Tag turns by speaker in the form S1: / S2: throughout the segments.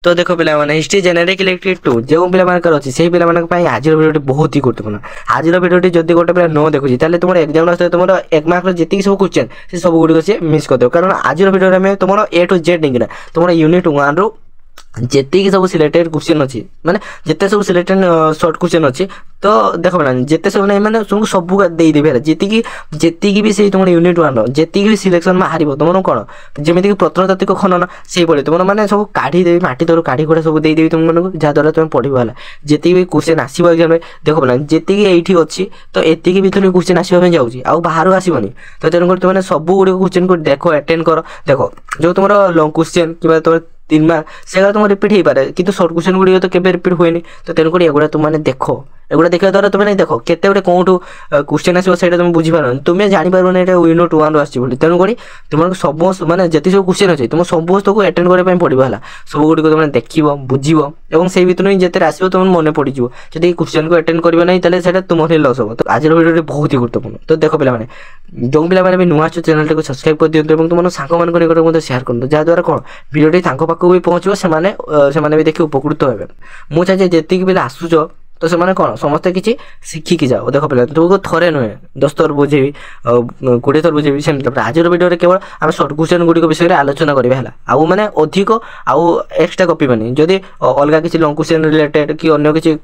S1: तो देखो पे हिस्ट्री जेनेरिक इलेक्ट्रिक 2 जो पे अच्छी से पे आज भिडियो बहुत ही गुरुत्वपूर्ण आज भिडियो जब गोटे पे न देखुची तुम एग्जाम तुम 1 मार्क जी सब क्वेश्चन से सब गुड़ से मिस करदे कारण आज भिडियो में तुम ए टू जेड नहीं तुम यूनिट 1 रु जेतिकी सब सिलेक्टेड क्वेश्चन अच्छी माने जिते सब सिलेक्टेड शॉर्ट क्वेश्चन अच्छी तो देख ना जिते सब नहीं मैंने तुमको सब देदेवे जी भी से तुम यूनिट 1 जी सिलेक्शन में हार तुम कौन जमीक प्रत्नतात्विक खनन से भाई तुम मैंने सब काढ़ीदेवी माटी तौर काढ़ी घोड़ा सब देदेवी तुम मानक जहाँद्वारा तुम पढ़ा जी भी क्वेश्चन आसो एग्जाम देख ना जी ये अच्छी तो एतिकी भी तुम क्वेश्चन आसवाई जाऊँगी आउ बाहर आसबनी तो तेणुकर तुमने सब गुड़ क्वेश्चन को देख अटेंड कर देख जो तुम लंग क्वेश्चन कि तुम 3 मार्क से तुम रिपीट हो पारे कि शॉर्ट क्वेश्चन गुड़ तो केवे रिपीट हुए तो तेणुकर एगुड़ा तुमने देख एगुड़ा देखा द्वारा तुम देख केते कौटू क्वेश्चन आसो से तुम बुझीपार तुम्हें जापर यूनिट 1 आसुँगी तेणुक तुम सब माने जिते सब क्वेश्चन अच्छे तुम समस्त को अटेंड करने पड़ो है सब गुड़ तुम देख बुझ और से भर ही जिते आसो तुम मन पड़ जब क्वेश्चन को अटेंड कर नहीं तुम ही लस हम तो आज भिडियो बहुत ही गुरुत्वपूर्ण तो देख पे जो पे भी नुआ चैनल को सब्सक्राइब कर दिखाते और तुम सांग मान निकट शेयर कर जहाँद्वारा कौन भिडियोटी पाखक भी पहुँचो से भी देखिए उपकृत हे मुझे चाहिए जी पे आसुच तो से कौन समस्ते किसी शिखिकी जाओ देख पे तुमको थरे नुहे 10 थर बुझेबी 20 थर बुझेबी सेम आज भिडियो केवल आम शॉर्ट क्वेश्चन गुड़िक विषय में आलोचना करा आउ मैंने अधिक आउ एक्सट्रा कपिबानी जदि अलग किसी लंग क्वेश्चन रिलेटेड कि अन्य किसी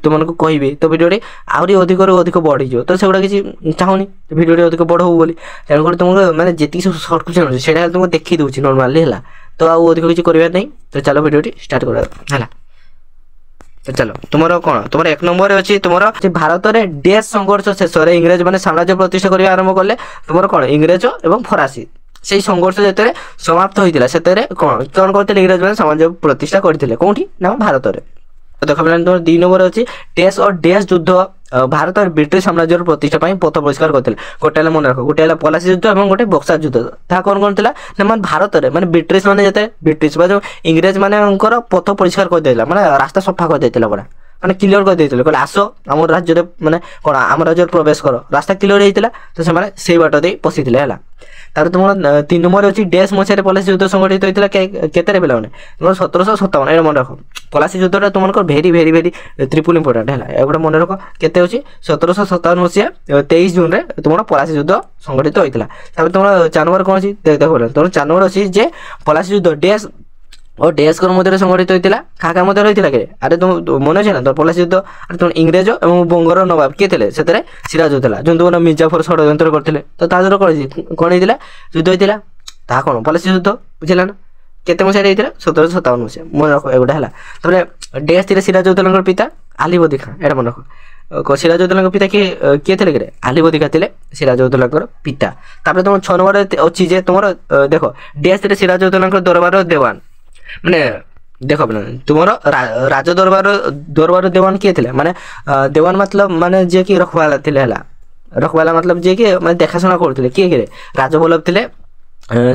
S1: तुमको कहि तो भिडियो आहरी अधिक अधिक बढ़ी तो से किसी चाहूनी भिडियो अधिक बढ़ बोली तेणुकर तुमको मैंने जी सब शॉर्ट क्वेश्चन अच्छे से तुमको देखी दूसरी नॉर्मली है तो आउ अधिक किसी करवार नहीं तो चलो भिडियो स्टार्ट कर तो चलो तुम कौन तुम 1 नंबर अच्छी तुम भारत में डैश संघर्ष शेष इंग्रेज मैंने साम्राज्य प्रतिष्ठा करने आरंभ कले तुम कौन इंग्रेज और फरासी से संघर्ष जो समाप्त होता है कौन कौन करते इंग्रेज मैंने साम्राज्य प्रतिष्ठा करते कौटी ना भारत में देख पे तुम 2 नंबर अच्छी डैश और डैश युद्ध भारत और ब्रिटिश साम्राज्य प्रतिष्ठा पथ परिष्कार करते गोटे मन रख गोटे पलासी युद्ध और गोटे बक्सार युद्ध ता कौन कौन था मैंने भारत में मैंने ब्रिटिश मैंने जो ब्रिटिश जो इंग्रेज मान पथ परिष्कार कर मैंने रास्ता सफा कर पूरा मैंने क्लियर कर देते कहले आस आम राज्य मैंने कौन आम राज्य प्रवेश कर रास्ता क्लियर होता तो से बाट दे पशि है तार तुम 3 नंबर अच्छी डैश मसीह पलासी युद्ध संगठित होता केते पे तुम 1757 ये मन रख पलासी युद्धटा तुमको भेरी भेरी भेरी ट्रिपल इंपोर्टाट है गोटे मन रख केते अच्छी 1757 मसीहा 23 जून में तुम पलासी युद्ध संगठित होता तुम 4 नंबर कौन अच्छी देख तुम 4 नंबर अच्छी जे पलासी युद्ध डैश और डैश मध्य संगठित होता क्या मध्य होता के अरे तुम मन अच्छे ना तुम पलासी युद्ध अरे तुम इंग्रेज और बंगर नवाब किए थे से सिराज होता जो तुम मिर्जाफर षड्यंत्र करते तो ताद्वारा कौन होता युद्ध होता ता कौन पलासी युद्ध बुझेगा ना केते मसीह होता 1757 मसीहा मन रख एगोटा है डैश थी सिराजउद्दौला पिता आलीवर्दी खां एटा मन रख सिराजउद्दौला पिता किए थे कि आलीवर्दी खां थे सिराजउद्दौला पिता तापर तुम 6 नंबर अच्छी जे तुम देख डैश थी सिराजउद्दौला दरबार देवान माने देख तुम राज दरबार देवान किए थे माने देवान मतलब माने जे कि रखवाला थे रखवाला मतलब जे कि मैं देखाशुना करते किए राजवल्लभ थे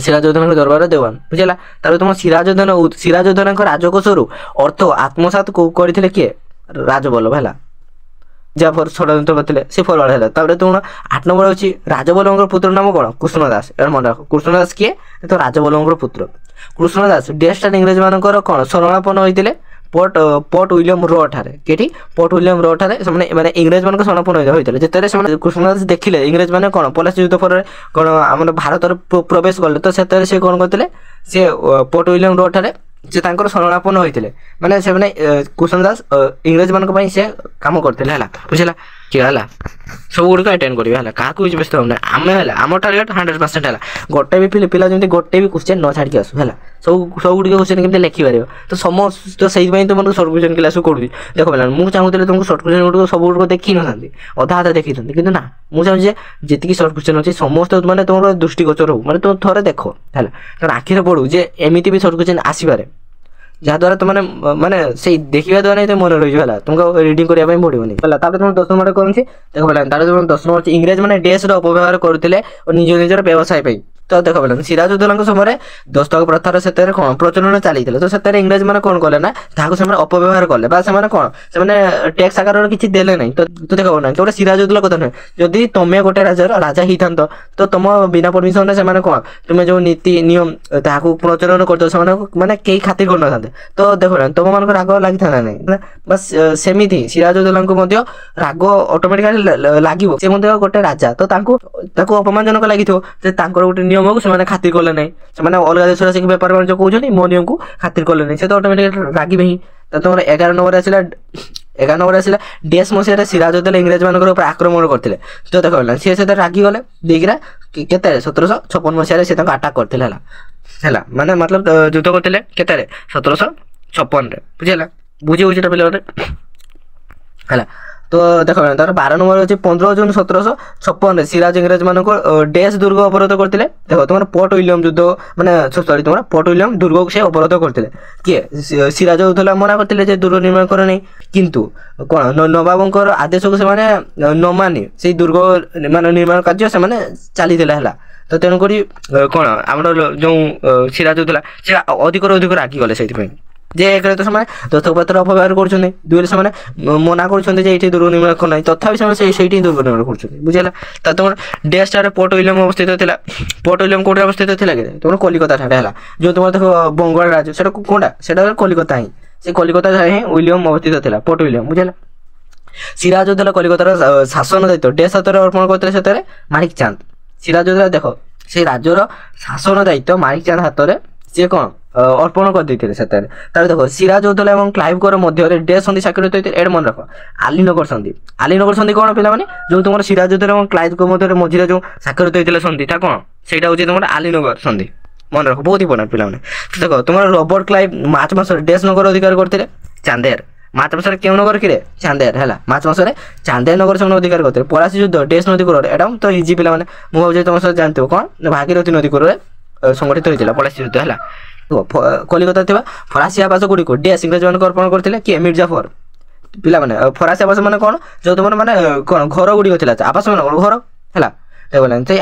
S1: सिराजउद्दौला दरबार देवान बुझेगा तार तुम सिराजउद्दौला राजकोषरु अर्थ आत्मसात करते किए राजवल्लभ है जाफर षड्यंत्र करते से फल है तुम 8 नंबर अच्छी राजवल्लभ पुत्र नाम कौन कृष्णदास मन रख कृष्णदास किए तो राजवल्लभ पुत्र कृष्णदास डैश इंग्रेज मान कौन शरणापन्न होते पोर्ट विलियम रो ठारे केटी पोर्ट विलियम रो ठारे माने इंग्रेज मान शरणापन्न होते जिते कृष्णदास देखिले इंग्रेज मान कौन पलासी युद्ध पर कौन आम भारत प्रवेश कले तो से कौन करते से पोर्ट विलियम रो ठारे से शरणापन्न होते माने से कृष्णदास इंग्रेज मान से कम करते बुझेगा क्या है सब गुड़ अटेंड करा क्या व्यस्त होना आम आम टार्गेट 100% है गोटे भी पिला जमी गोटे भी क्वेश्चन न छाड़ी आसू है सब गुड़ क्वेश्चन केमती लिखिपार तो समस्त तो से तुमको शॉर्ट क्वेश्चन क्लास करूँ देख पे मुझे चाहूँगी तुमको शॉर्ट क्वेश्चन गुड़ सब गुड़ देखी ना अधा अधा देखी कि ना मुझे चाहूँ जी शॉर्ट क्वेश्चन अच्छे समस्त मैंने तुम दृष्टिगोचर हो मैंने तुम थे देख है कारण आखिर पड़ू जे एमती भी शॉर्ट क्वेश्चन आसपे जहाँद्वारा तुम मैंने से देखा द्वारा ही तो मन रही है तुमको रिडिंग करने पड़ोनी तुम 10 नंबर कौन देख पे तुम 10 नंबर इंग्रेज मैंने डैश अपव्यवहार करते और निज निजर व्यवसाय तो देख पे सिराजुद्दौला समय दस्तक प्रथार से कौन प्रचलन चली तो से इंग्रेज मैंने कौन कले ना अपव्यवहार कले कौन से टैक्स आकार किसी देले ना तो देख ना गोटे सिराजुद्दौला कथा नुहे जदि तुम गोटे राजा ही था तो तुम बिना परमिशन से कौन तुम्हें जो नीति नियम प्रचलन कर माने कई खातिर कर ना तो देख ना तुम मान राग लगी था ना बस सेमती सिराजुद्दौला राग ऑटोमेटिकली लगे गोटे राजा तो अपमानजनक लगी गोटे नियम को से खातिर कले ना से अलग देश आसिक बेपार बाणिज्य कहते मो नियम को खातिर कले नहीं से तो ऑटोमेटिक रागे ही तो तुम 11 नंबर आसला डेस मसीह सिराजुद्दौला इंग्रेज मान आक्रमण करते तो देख सी से रागी गले देखा के 1756 मसीह से आटाक करते है माने मतलब युद्ध करते के 1756 बुझेगा बुझे बुझे पे है तो देख तार 12 नंबर अच्छे 15 जून 1756 सिराज इंग्रेज मान डेस दुर्ग अवरोध करते देख तुम पोर्ट विलियम युद्ध माने सॉरी तुम पोर्ट विलियम दुर्ग को से अवरोध करते किए सिराजुद्दौला मना करते दुर्ग निर्माण कर नहीं किंतु कौन नवाबंकर आदेश को से न मानि से दुर्ग मान निर्माण कार्य से चली है तो तेणुक कौन आम जो सिराजुद्दौला से अधिक अधिक रागी गले से जे एक तो समय दस्तक पत्र अपव्यवहार कर मना कर दुर्ग निर्माण करना तथा से दुर्ग निर्माण कर बुझेगा तो तुम डेस्टार पोर्ट विलियम अवस्थित था पोर्ट विलियम कौटे अवस्थित था तुम कलिकता ठाड़े है जो तुम देख बंगाल राज्य से कौटा से कलिकता ही से कलिकता ही विलियम अवस्थित था पोर्ट विलियम बुझेगा सिराजुद्दौला कलिकतार शासन दायित्व डेस हाथ में अर्पण करते से माणिक चांद सिराजुद्दौला देख से राज्यर शासन दायित्व माणिक चांद हाथ में सी कौन अर्पण कर देते देख सिराजुद्दौला और क्लाइव मध्य डेस संधि स्वाक्षरित होते एड मन रख आलीनगर संधि कौन पे जो तुम सिराजुद्दौला और क्लाइव मध्य मझे जो स्वाक्षरित होता संधि कौन से तुम आलीनगर संधि मन रख बहुत इंपोर्टाट पे देख तुम रॉबर्ट क्लाइव मार्च मस डेस नगर अधिकार करते चांदेर मार्च मस क्यों नगर कि चांदेर है मार्च मस चांदेर नगर से अधिकार करते पलासी युद्ध डेस नदी कूर एवं तो इजी पे मुझे तुम सब जानते हो कौन भागीरथी नदी कूर संगठित होता पलासी युद्ध है कलिकता थी फरासी आवास गुड़ी को डेस इंग्रेज मान अर्पण करते किए मिर्जाफर पिला माने फरासी आवास माने कौन जो तुम माने कौन घर गुड़ी आवास मान घर है से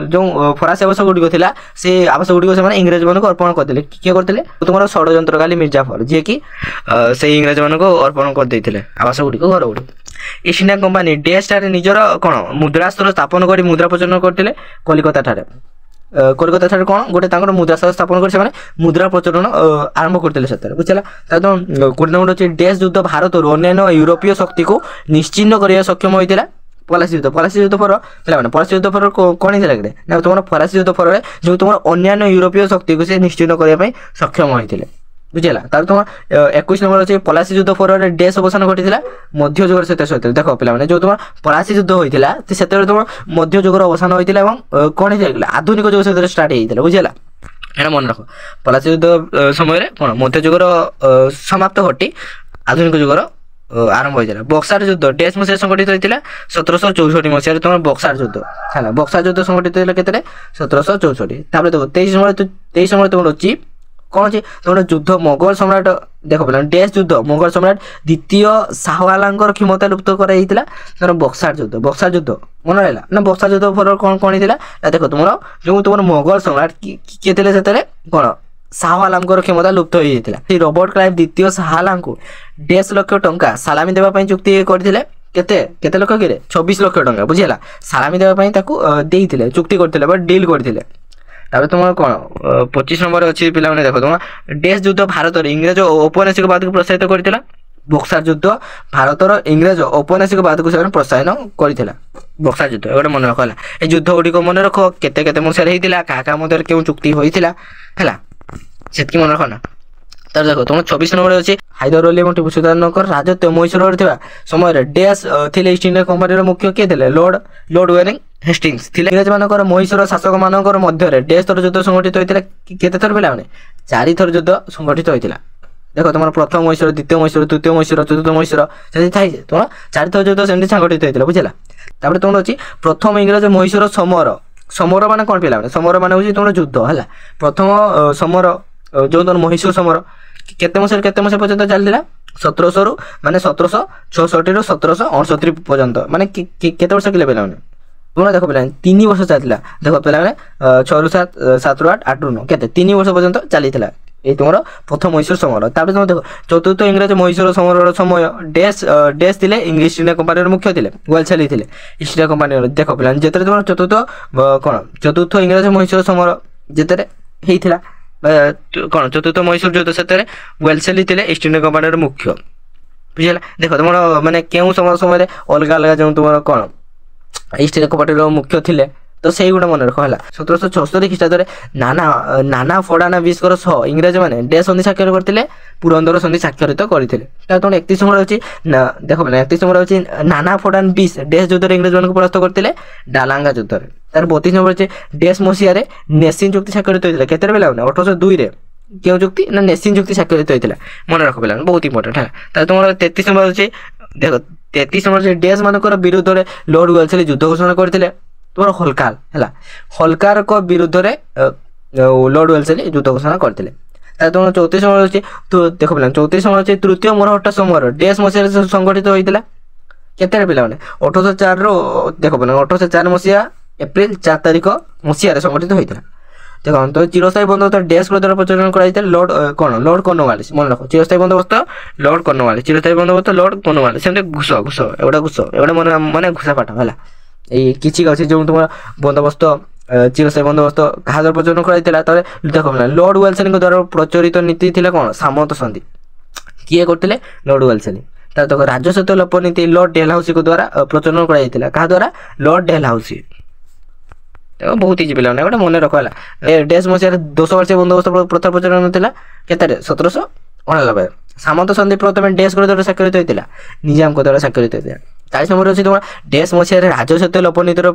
S1: जो फरासी आवास गुड़ी से आवास गुड़ी से इंग्रेज मान अर्पण करते किए करते तुम षड्यंत्रकाली मिर्जाफर जी कि से इंग्रेज मान अर्पण करते आवास गुड़ी घर गुड़ी ईस्ट इंडिया कंपानी डेस ठारे निजर कौन मुद्रास्त्र स्थापन कर मुद्रा प्रचलन करते कलिकता ठारे कोलकाता ठारे कौन गोटे मुद्रा स्थापन कर मुद्रा प्रचलन आरंभ करते बुझला तो गोटे नंबर अच्छे डेस युद्ध भारत अन्य यूरोपीय शक्ति को निश्चिन्न करने सक्षम होता पलासी युद्ध पर पे पलासी युद्ध पर कौन होता है ना तुम पलासी युद्ध पर जो तुम अन्य यूरोपीय शक्ति को से निश्चिन्न करने सक्षम होते बुझेगा तार तुम 21 नंबर अच्छे पलासी युद्ध पर डेस अवसान घटी मध्य जुगर सहित देख पे जो तुम पलासी युद्ध होता से तुम मध्य जुगर अवसान होता कौन होता आधुनिक जुग सहित स्टार्ट होता बुझेगा है मन रख पलासी युद्ध समय कौन मध्य जुगर समाप्त घटी आधुनिक जुगर आरंभ होता बक्सार युद्ध डेस मसीह संगठित होता 1764 मसीह तुम बक्सार युद्ध है बक्सार युद्ध संगठित होता के 1764 देखो 23 नंबर तुम अच्छी कौन अच्छे तुम युद्ध मोगल सम्राट देख पे डेस युद्ध मोगल सम्राट द्वितीय शाह आलम क्षमता लुप्त कर बक्सार युद्ध मन रहा ना बक्सार युद्ध पर कौन कौन होता देख तुम जो तुम मोगल सम्राट किए थे से कौन शाह आलम क्षमता लुप्त हो जाता रॉबर्ट क्लाइव द्वितीय शाह आलम को 1.5 लाख टंका सालामी देवाई चुक्ति करते केते लक्ष कि 26 लाख टंका बुझेगा सालामी देवाई चुक्ति करते डील करते तुम कौन 25 नंबर अच्छी पे देख तुम डेस युद्ध भारत इंग्रेज औपनिवेशिकवाद को प्रोत्साहित करता बक्सार युद्ध भारत इंग्रेज औपनिवेशिकवाद को प्रोत्साहन करता बक्सार युद्ध गोटे मन रख है युद्ध गुड़िक मन रख केते मसीह क्या मध्य क्यों चुक्ति होता है से मन रख ना तर देख तुम 26 नंबर अच्छे हैदर अली और टीपू सुल्तान राजत्व मैसूर समय डेस थे ईस्ट इंडिया कंपानी मुख्य किए थे लॉर्ड वेलिंग हेस्टिंग्स इंग्रेज मान मैसूर शासक मान मध्य डेस थर युद्ध संगठित होता केते थर पे 4 थर युद्ध संगठित होता देख तुम प्रथम मैसूर द्वितीय मैसूर तृतीय मैसूर चतुर्थ मैसूर से तुम 4 थर युद्ध से संगठित होता बुझेगा तुम अच्छी प्रथम इंग्रेज मैसूर समर मान कौन पे समर मान हूँ तुम युद्ध है प्रथम समर जो तुम मैसूर समर केते मसीह पर्यंत चलता 1700 माने 1766 रु 1768 पर्यंत माने केते वर्ष किले पे তোমরা দেখো ପିଲାମାନେ 3 ବର୍ଷ ଚାଲିଥିଲା। ଦେଖ ପିଲାମାନେ 6 ରୁ 7 7 ରୁ 8 8 ରୁ 9 କେତେ 3 ବର୍ଷ ପର୍ଯ୍ୟନ୍ତ ଚାଲିଥିଲା এই তোমার প্রথম মহীশূর সমর। তারপরে তোমার দেখো চতুর্থ ইংরেজ মহীশূর সমরর সময় ডেস ଥିଲେ ইংলিশ ইন্ডিয়া কোম্পানির মুখ্য ଥିଲେ ওয়েলসেলি ଥିଲେ ইস্ট ইন্ডিয়া কোম্পানির। দেখো ପିଲାମାନେ ଯେତେବେଳେ তোমার ଚତୁର୍ଥ ଇଂରେଜ ମହୀଶୂର ସମର ଯେତେବେଳେ ହେଇଥିଲା କ'ଣ ଚତୁର୍ଥ ମହୀଶୂର ଯୁଦ୍ଧ ସେତେବେଳେ ওয়েলসেলি ଥିଲେ ଇଷ୍ଟ ଇଣ୍ଡିଆ କୋମ୍ପାନିର ମୁଖ୍ୟ ବୁଝିଲା। ଦେଖ ତମର ମାନେ କେଉଁ ସମୟରେ ଅଲଗା ଅଲଗା ଯେଉଁ ତୁମର କ'ଣ ଇଷ୍ଟ ଇଣ୍ଡିଆ କୋମ୍ପାନିର ମୁଖ୍ୟ ଥିଲେ ତ ସେଇଗୁଡ଼ା ମନେ ରଖ ହେଲା। 1776 ଖ୍ରୀଷ୍ଟାବ୍ଦରେ ନାନା ଫଡ଼ାନା ବିସ୍କର ସହ ଇଂରେଜମାନେ ଡେ ସନ୍ଧି ସ୍ୱାକ୍ଷର କରିଥିଲେ ପୁରନ୍ଦର ସନ୍ଧି ସ୍ୱାକ୍ଷରିତ କରିଥିଲେ। ତାର ତମର 31 নম্বর ହେଉଛି ଦେଖ 31 নম্বর ହେଉଛି ନାନା ଫଡ଼ାନ ବିସ୍ ଡେସ୍ ଯୁଦ୍ଧରେ ଇଂରେଜମାନଙ୍କୁ ପରାସ୍ତ କରିଥିଲେ ଡାଲାଙ୍ଗା ଯୁଦ୍ଧରେ। ତାର 32 নম্বর ହେଉଛି ଡେସ୍ ମସିହାରେ ନେସିନ୍ ଚୁକ୍ତି ସ୍ୱାକ୍ଷରିତ ହୋଇଥିଲା। କେତେରେ ପିଲାମାନେ 1802ରେ କେଉଁ ଚୁକ୍ତି ନା ନେସିନ୍ ଚୁକ୍ତି ସ୍ୱାକ୍ଷରିତ ହୋଇଥିଲା ମନେ ରଖ ପିଲାମାନେ ବହୁତ ଇମ୍ପୋର୍ଟାଣ୍ଟ ହେଲା। ତାର ତମର 33 নম্বর ହେଉଛି ଦେଖ 33 নম্বର ହେଉଛି ଡେସ୍ ମାନଙ୍କର ବିରୁଦ୍ଧରେ ଲର୍ଡ ୱେଲସେଲି ଯୁଦ୍ଧ ଘୋଷଣା କରିଥିଲେ তোমার হলকার ହେଲା। হলকারଙ୍କ ବିରୁଦ୍ଧରେ ଲର୍ଡ ୱେଲସେଲି ଯୁଦ୍ଧ ଘୋଷଣା କରିଥିଲେ। ତାହେଲେ তোমার 34 নম্বর ହେଉଛି ଦେଖ ପିଲାମାନେ 34 নম্বର ହେଉଛି ତୃତୀୟ ମରହଟ୍ଟ ସମର ଡେସ୍ ମସିହାରେ ସଂଗଠିତ ହୋଇଥିଲା। କେତେରେ ପିଲାମାନେ 1804ରୁ ଦେଖ ପିଲାମାନେ 1804 ମସିହା ଏପ୍ରିଲ 4 ତାରିଖ ମସିହାରେ ସଂଗଠିତ ହୋଇଥିଲା। ଦେଖନ୍ତୁ ଚିରସ୍ଥାୟୀ ବନ୍ଦୋବସ୍ତ ଡେସ୍କ ଦ୍ୱାରା ପ୍ରଚଳନ କରାଯାଇଥିଲା ଲର୍ଡ ଲର୍ଡ କର୍ଣ୍ଣୱାଲିସ୍ ମନେ ରଖ ଚିରସ୍ଥାୟୀ ବନ୍ଦୋବସ୍ତ ଲର୍ଡ କର୍ଣ୍ଣୱାଲିସ୍ ଚିରସ୍ଥାୟୀ ବନ୍ଦୋବସ୍ତ ଲର୍ଡ କର୍ଣ୍ଣୱାଲିସ୍ ସେମିତି ଏଗୁଡ଼ା ମାନେ ଘୁଷା ପାଠ ହେଲା। এই କିଛି ଅଛି ଯେଉଁ ତୁମର ବନ୍ଦୋବସ୍ତ ଚିରସ୍ଥାୟୀ ବନ୍ଦୋବସ୍ତ କାହା ଦ୍ୱାରା ପ୍ରଚଳନ କରାଯାଇଥିଲା। ତାପରେ ଦେଖ ଲର୍ଡ ୱେଲସେଲିଙ୍କ ଦ୍ୱାରା ପ୍ରଚଳିତ ନୀତି ଥିଲା କ'ଣ ସାମନ୍ତ ସନ୍ଧି କିଏ କରିଥିଲେ ଲର୍ଡ ୱେଲସେଲି। ତାପରେ ଦେଖ ରାଜସ୍ୱତ୍ୱ ଲୋପ ନୀତି ଲର୍ଡ ଡେଲହାଉସିଙ୍କ ଦ୍ୱାରା ପ୍ରଚଳନ କରାଯାଇଥିଲା କାହା ଦ୍ୱାରା ଲର୍ଡ ଡେଲହାଉସି। ଦେଖ ବହୁତ ଇଜି ପିଲାମାନେ ଗୋଟେ ମନେ ରଖ ହେଲା। ଡେସ୍ ମସିହାରେ 10 ବର୍ଷୀୟ ବନ୍ଦୋବସ୍ତ ପ୍ରଥମ ପ୍ରଚଳନ ଥିଲା କେତେରେ 1799। ସାମନ୍ତ ସନ୍ଧି ପ୍ରଥମେ ଡେସ୍କ ଦ୍ୱାରା ସ୍ୱାକ୍ଷରିତ ହୋଇଥିଲା ନିଜାମଙ୍କ ଦ୍ୱାରା ସ୍ୱାକ୍ଷରିତ ହୋଇଥିଲା। 40 নম্বর ଅଛି তোমার ଡେସ୍ ମସିହାରେ ରାଜସ୍ୱତ୍ୱ ଲୋପ ନୀତିର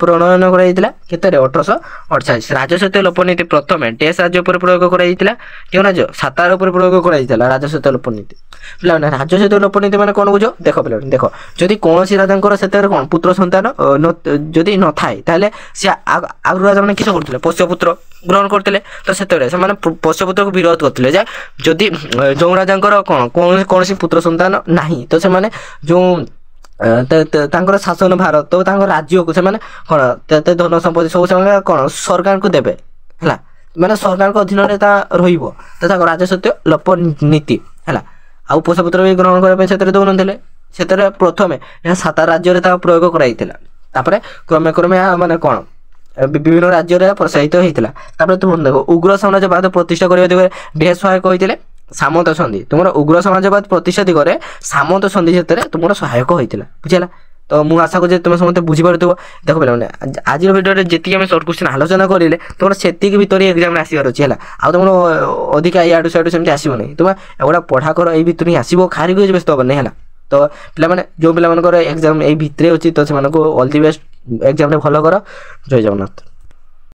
S1: ପ୍ରଣୟନ କରାଯାଇଥିଲା କେତେରେ 1848। ରାଜସ୍ୱତ୍ୱ ଲୋପ ନୀତି ପ୍ରଥମେ ଡେସ୍ ରାଜ୍ୟ ଉପରେ ପ୍ରୟୋଗ କରାଯାଇଥିଲା କେଉଁ ରାଜ୍ୟ ସାତାରା ଉପରେ ପ୍ରୟୋଗ କରାଯାଇଥିଲା ରାଜସ୍ୱତ୍ୱ ଲୋପ ନୀତି। ପିଲାମାନେ ରାଜସ୍ୱତ୍ୱ ଲୋପ ନୀତି ମାନେ କ'ଣ ବୁଝ ଦେଖ ପିଲାମାନେ ଦେଖ ଯଦି କୌଣସି ରାଜାଙ୍କର ସେତେବେଳେ କ'ଣ ପୁତ୍ର ସନ୍ତାନ ଯଦି ନଥାଏ ତାହେଲେ ସେ ଆଗରୁ ରାଜାମାନେ କିସ କରୁଥିଲେ ପୋଷ୍ୟପୁତ୍ର ଗ୍ରହଣ କରୁଥିଲେ। ତ ସେତେବେଳେ ସେମାନେ ପୋଷ୍ୟପୁତ୍ରକୁ ବିରୋଧ କରୁଥିଲେ ଯେ ଯଦି ଯେଉଁ ରାଜାଙ୍କର କ'ଣ କୌଣସି ପୁତ୍ର ସନ୍ତାନ ନାହିଁ ତ ସେମାନେ ଯେଉଁ ତାଙ୍କର ଶାସନ ଭାର ତ ତାଙ୍କ ରାଜ୍ୟକୁ ସେମାନେ କ'ଣ ଧନ ସମ୍ପତ୍ତି ସବୁ ସେମାନେ କ'ଣ ସରକାରଙ୍କୁ ଦେବେ ହେଲା। ମାନେ ସରକାରଙ୍କ ଅଧୀନରେ ତା ରହିବ ତ ତାଙ୍କ ରାଜସ୍ୱତ୍ୱ ଲୋପ ନୀତି ହେଲା। ଆଉ ପୋଷପୁତ୍ର ବି ଗ୍ରହଣ କରିବା ପାଇଁ ସେଥିରେ ଦେଉନଥିଲେ। ସେଥିରେ ପ୍ରଥମେ ଏହା ସାତାରା ରାଜ୍ୟରେ ତାହା ପ୍ରୟୋଗ କରାଯାଇଥିଲା। ତାପରେ କ୍ରମେ ଏହା ମାନେ କ'ଣ ବିଭିନ୍ନ ରାଜ୍ୟରେ ପ୍ରୋତ୍ସାହିତ ହେଇଥିଲା। ତାପରେ ତୁମ ଦେଖ ଉଗ୍ର ସାମ୍ରାଜ୍ୟବାଦ ପ୍ରତିଷ୍ଠା କରିବା ଦିଗରେ ଡେସ୍ ସହାୟକ ହୋଇଥିଲେ ସାମନ୍ତ ସନ୍ଧି। ତୁମର ଉଗ୍ର ସମାଜବାଦ ପ୍ରତିଷ୍ଠା ଦିଗରେ ସାମନ୍ତ ସନ୍ଧି ସେଥିରେ ତୁମର ସହାୟକ ହୋଇଥିଲା ବୁଝିଲା। ତ ମୁଁ ଆଶା କରୁଛି ତୁମେ ସମସ୍ତେ ବୁଝିପାରୁଥିବ। ଦେଖ ପିଲାମାନେ ଆଜିର ଭିଡ଼ିଓରେ ଯେତିକି ଆମେ ସର୍ଟ କ୍ୱେଶ୍ଚିନ୍ ଆଲୋଚନା କରିଲେ ତୁମର ସେତିକି ଭିତରେ ଏକ୍ଜାମ୍ରେ ଆସିବାର ଅଛି ହେଲା। ଆଉ ତୁମର ଅଧିକା ଇଆଡ଼ୁ ସିଆଡ଼ୁ ସେମିତି ଆସିବ ନାହିଁ। ତୁମେ ଏଗୁଡ଼ା ପଢ଼ା କର ଏଇ ଭିତରୁ ହିଁ ଆସିବ ଖାରିକି ବ୍ୟସ୍ତ ହେବନି ହେଲା। ତ ପିଲାମାନେ ଯେଉଁ ପିଲାମାନଙ୍କର ଏକ୍ଜାମ୍ ଏଇ ଭିତରେ ଅଛି ତ ସେମାନଙ୍କୁ ଅଲ୍ ଦି ବେଷ୍ଟ ଏକ୍ଜାମ୍ରେ ଭଲ କର। ଜୟ ଜଗନ୍ନାଥ।